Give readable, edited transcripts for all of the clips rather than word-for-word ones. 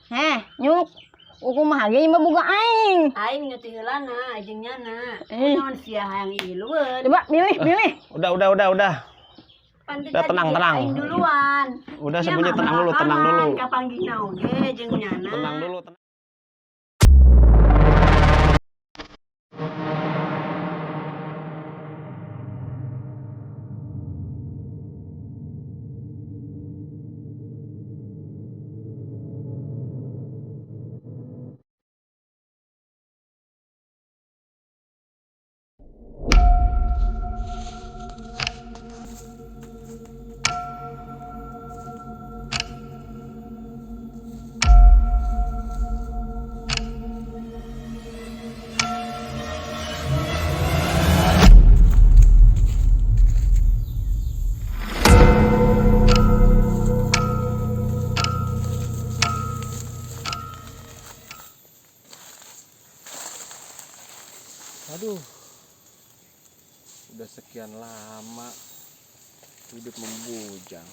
Heh, nyuk. Uku mah ge mah boga aing. Aing nyuti heulana jeung nyana. Eh. Naon sia hayang ilueun. Coba milih. Udah. Panti Udah, tadi tenang. Aing duluan. Udah Iya, sembunyi, mah tenang dulu. Kapanggihna oge jeung nyana. Tenang dulu. Aduh, udah sekian lama hidup membujang.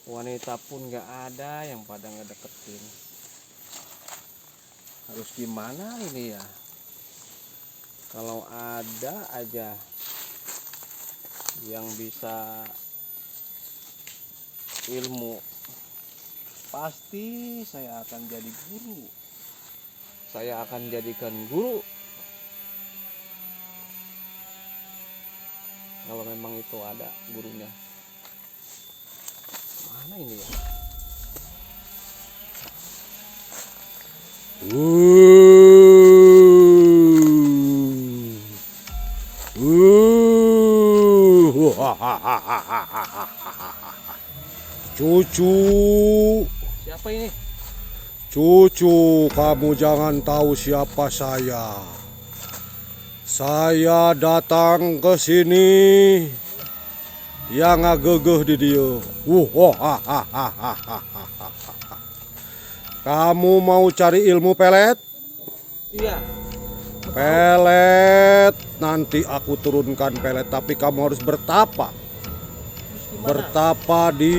Wanita pun gak ada yang pada ngedeketin. Harus gimana ini ya? Kalau ada aja yang bisa ilmu, pasti saya akan jadi guru. Saya akan jadikan guru. Kalau memang itu ada gurunya. Mana ini ya? Cucu, Siapa ini? cucu, kamu jangan tahu siapa saya. Saya datang ke sini yang ngagegeh di dia. Kamu mau cari ilmu pelet? Iya. Pelet, nanti aku turunkan pelet, tapi kamu harus bertapa. Bertapa di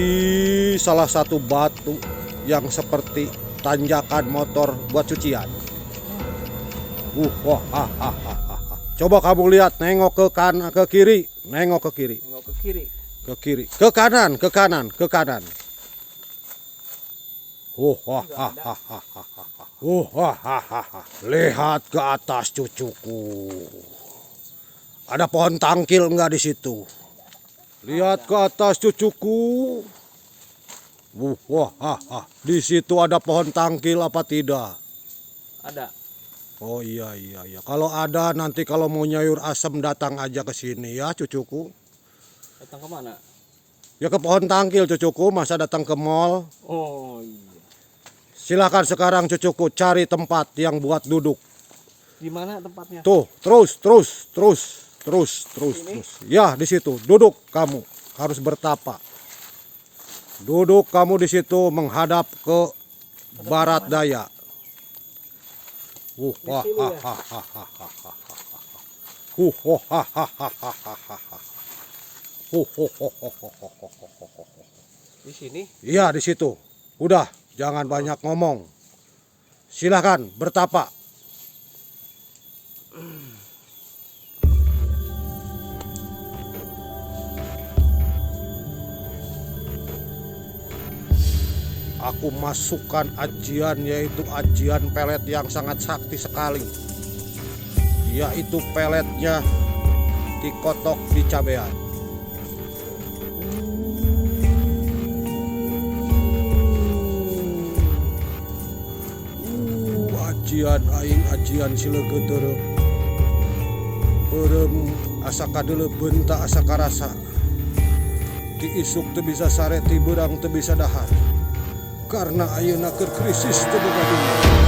salah satu batu yang seperti tanjakan motor buat cucian. Coba kamu lihat, nengok ke kanan, ke kiri, nengok ke kiri, Nengok ke kiri. ke kiri, ke kanan, ke kanan, ke kanan. Lihat ke atas cucuku. Ada pohon tangkil enggak di situ? Lihat ke atas cucuku. Di situ ada pohon tangkil apa tidak? Ada. Oh iya. Kalau ada nanti kalau mau nyayur asem datang aja ke sini ya cucuku. Datang ke mana? Ya ke pohon tangkil cucuku, masa datang ke mall. Oh iya. Silakan sekarang cucuku cari tempat yang buat duduk. Di mana tempatnya? Tuh, terus. Ya, di situ. Duduk kamu. Harus bertapa. Duduk kamu di situ menghadap ke barat daya. Di sini. Iya, di situ. Udah, jangan banyak ngomong. Silakan bertapa. Aku masukkan ajian, yaitu ajian pelet yang sangat sakti sekali, yaitu peletnya dikotok di cabean. Ajian aing ajian silegeterep perem asa kadele benta asa karasa diisuk teu bisa sare ti beurang teu bisa dahar karena ayeuna keur krisis teu boga duit.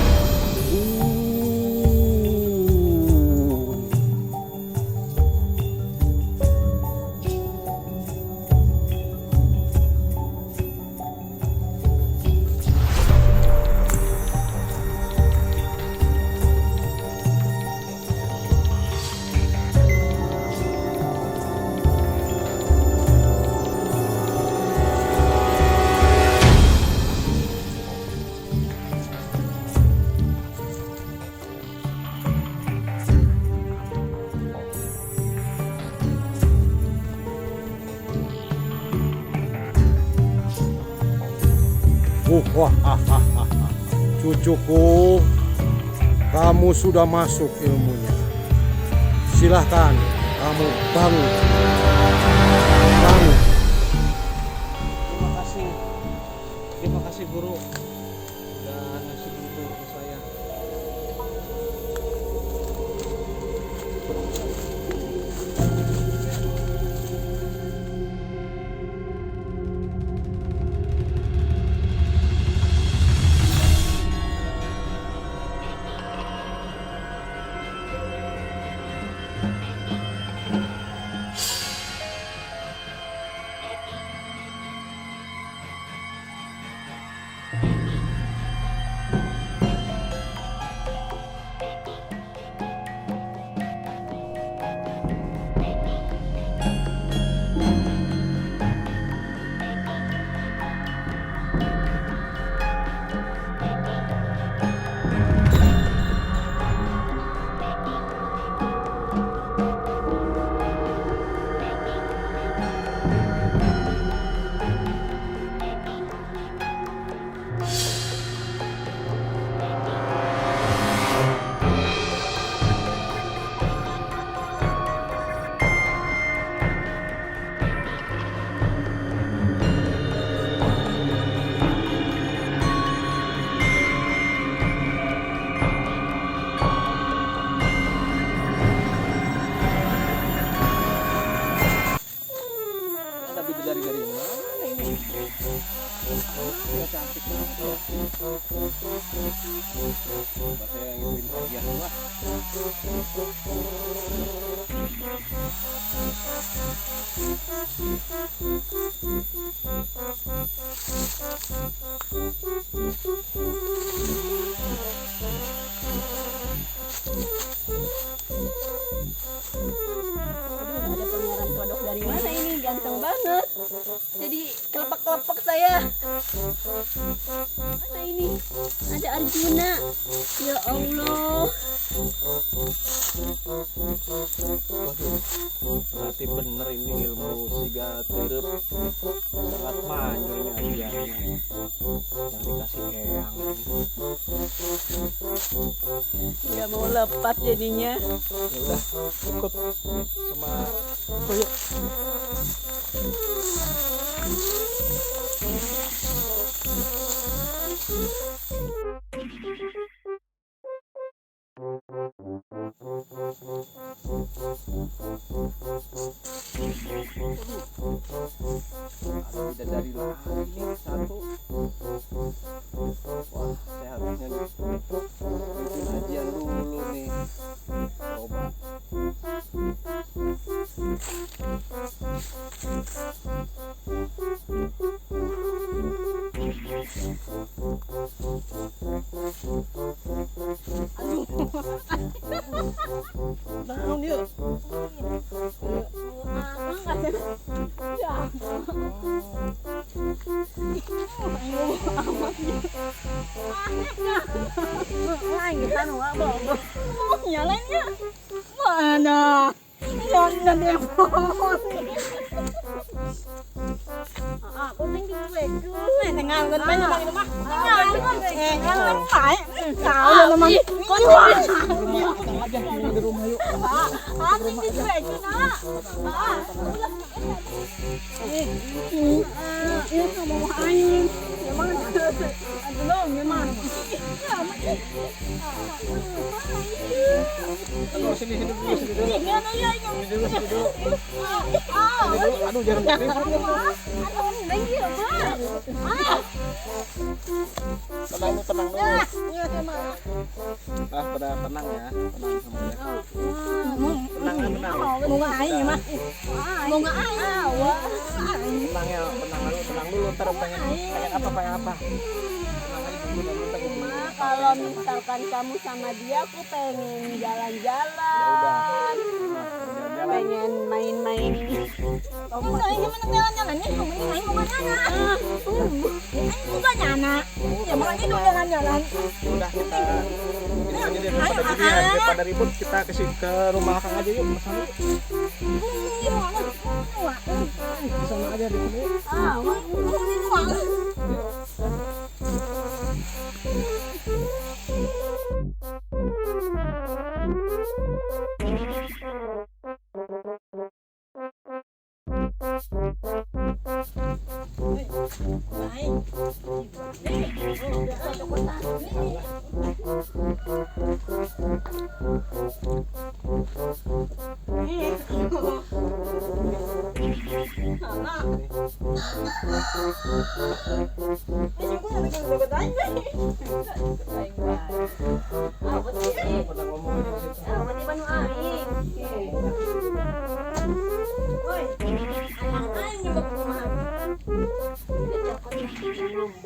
Cucuku, kamu sudah masuk ilmunya. Silahkan kamu bangun. Bangun. Terima kasih guru. Dan ngasih buku ke saya. Dari mana ini? Ya cantik banget. Coba saya yang ituin bagian dua. Aduh, ada pangeran kodok dari mana ini? Ganteng banget. Jadi kelepek-kelepek saya. Mana ini? Ada Arjuna. Ya Allah. Waduh, berarti bener ini ilmu siga terep. Sangat manjur ini ajiannya. Yang dikasih eyang. Nggak mau lepas jadinya. Ya udah, ikut sama aku yuk. Ada bidadari lagi nih satu. Wah, saya harusnya bikin ajian dulu nih. Coba. Bangun yuk. Kita nunggu bobo. Nyalainnya mana? Jangan depon. Kuning di gue. Tengah gue banyak bang itu mah. Jangan phải. Sao lo mang. Di rumah yuk. Kuning di gue itu nak. Ini sama anh. Emang belum memang. Aduh, sini dulu. Sini dulu. Aduh, jangan tenang dulu. Pada tenang ya, tenang semuanya. Tenang. Mau nggak aing mah? Mau nggak aing? Tenang ya, tenang dulu. Ntar pengen apa? Tenang aja dulu. Kalau misalkan kamu sama dia, aku pengen jalan-jalan. Pengen main-main. Masa ini mana jalan-jalannya? Kamu ini main mau jalan. Ini juga nyana. Ya makanya dulu jalan-jalan. Udah kita ini aja deh daripada ribut kita ke rumah Kang aja yuk. Di sana aja di sini. Ah,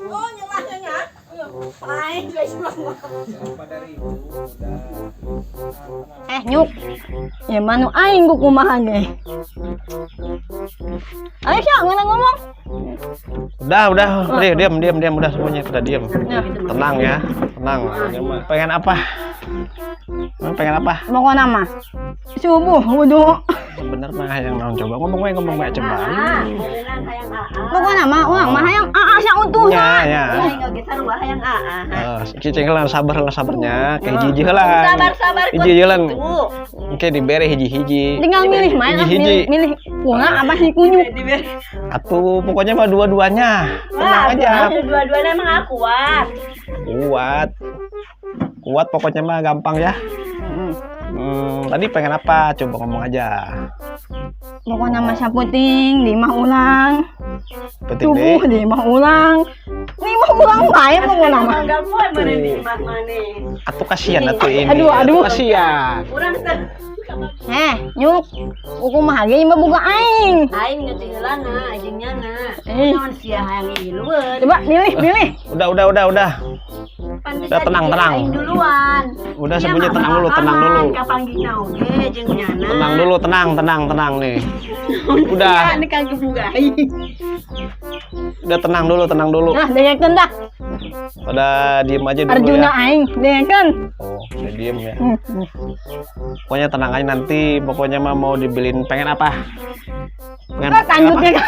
Oh, nyelahnya. Paling guys semua. Pada ribut udah. Nyuk. Ya manu aing ku kumaha ge. Ayo Sya, ngomong. Udah, diam, udah semuanya udah diam. Tenang ya, tenang. Pengen apa? Pengen apa? Pokokna mah subuh wudu. Bener mah yang naon coba ngomong bae coba. Pokokna mah urang mah hayang aa sia utuhna. Ya. Cicing lah sabarnya, kayak hiji heula. Sabar. Hiji heula. Oke dibere hiji-hiji. Tinggal milih main milih kuna apa sih kunyuk. Atuh pokoknya mah dua-duanya. Tenang aja. Dua-duanya emang aku Kuat pokoknya mah gampang ya. Tadi pengen apa? Coba ngomong aja. Pokoknya mah saputing 5 ulang. Penting Subuh deh. 5 ulang. 5 ulang bae pokoknya mah. Atuh kasihan atuh ini. Aduh. Kasihan. Nyuk. Kuku mah ge mah boga aing. Aing ngetinggalana, ajengnyana. Naon sia hayang ilueun. Coba milih. Udah. Udah tenang. Aing duluan. Udah semuanya tenang dulu. Kapanggihna oge jeung nyana. Tenang dulu, tenang nih. Udah. Ini kan kebugai. Udah tenang dulu. Nah, dengekeun dah. Pada diem aja dulu Arjuna ya. aing dengekeun. Oh, udah diem ya. Pokoknya tenang aja nanti. Pokoknya mah mau dibeliin pengen apa? Pengen Kanjutnya apa?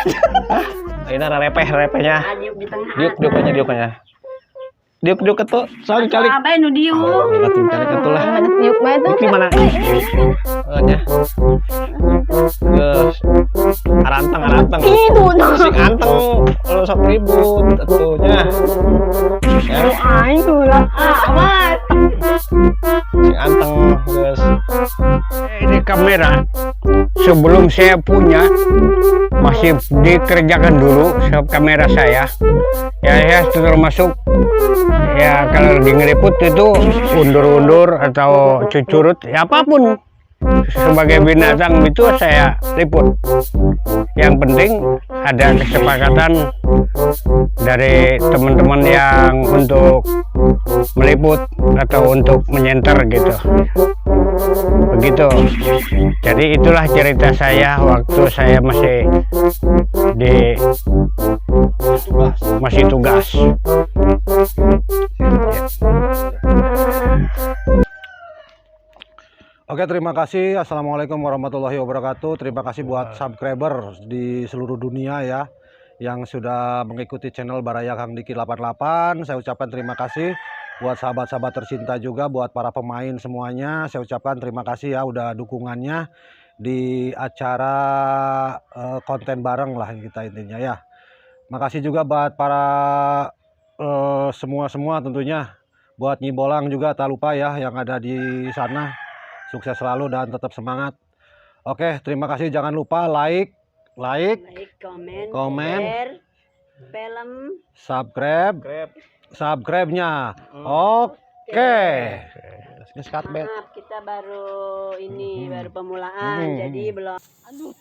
Hah? Ini ada repehnya. Adiuk di tengah. Diuknya. Diuk ketu, soalnya calik. Apa nu diuk? Atuh calik ketu lah. Diuk bae tuh. Di mana? Nya. Geus. Aranteng. Itu nah. Sing anteng lu sok ribut atuhnya. Ya, Aing heula. Amat. sing anteng geus. Ini kamera sebelum saya punya masih dikerjakan dulu kamera saya ya termasuk ya kalau di ngeliput itu undur atau cucurut ya apapun sebagai binatang itu saya liput. Yang penting ada kesepakatan dari teman-teman yang untuk meliput atau untuk menyenter gitu. Begitu. Jadi itulah cerita saya waktu saya masih tugas. Oke, terima kasih. Assalamualaikum warahmatullahi wabarakatuh. Terima kasih buat subscriber di seluruh dunia ya yang sudah mengikuti channel Baraya Kang Diki 88. Saya ucapkan terima kasih buat sahabat-sahabat tercinta juga, buat para pemain semuanya. Saya ucapkan terima kasih ya udah dukungannya di acara konten bareng lah kita intinya ya. Makasih juga buat para semua tentunya. Buat Nyi Bolang juga tak lupa ya yang ada di sana. Sukses selalu dan tetap semangat. Oke, terima kasih. Jangan lupa like, komen, film, subscribe-nya. Oke. Maaf, kita baru baru pemulaan, jadi belum. Aduh.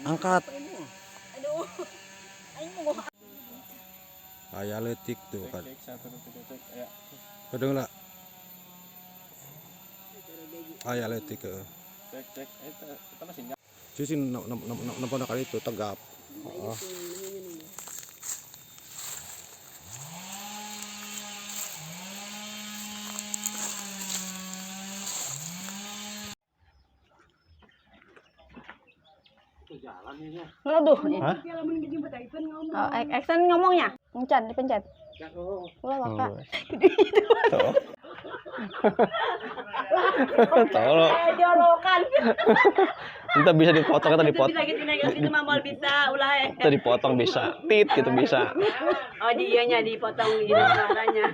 Angkat. Aya letik tuh kan. Kedeng lah. Aya letik ke. Cuci nampak kali itu tegap. Oh. Aduh. Hah? Action ngomongnya. Pencet. Ulah maka. Tuh. Tolong. Jorokan. Kita bisa dipotong, kita dipotong. Bisa gitu negatif mambal bisa ulah Kita dipotong bisa. Tit gitu bisa. Oh dianya dipotong gitu suaranya.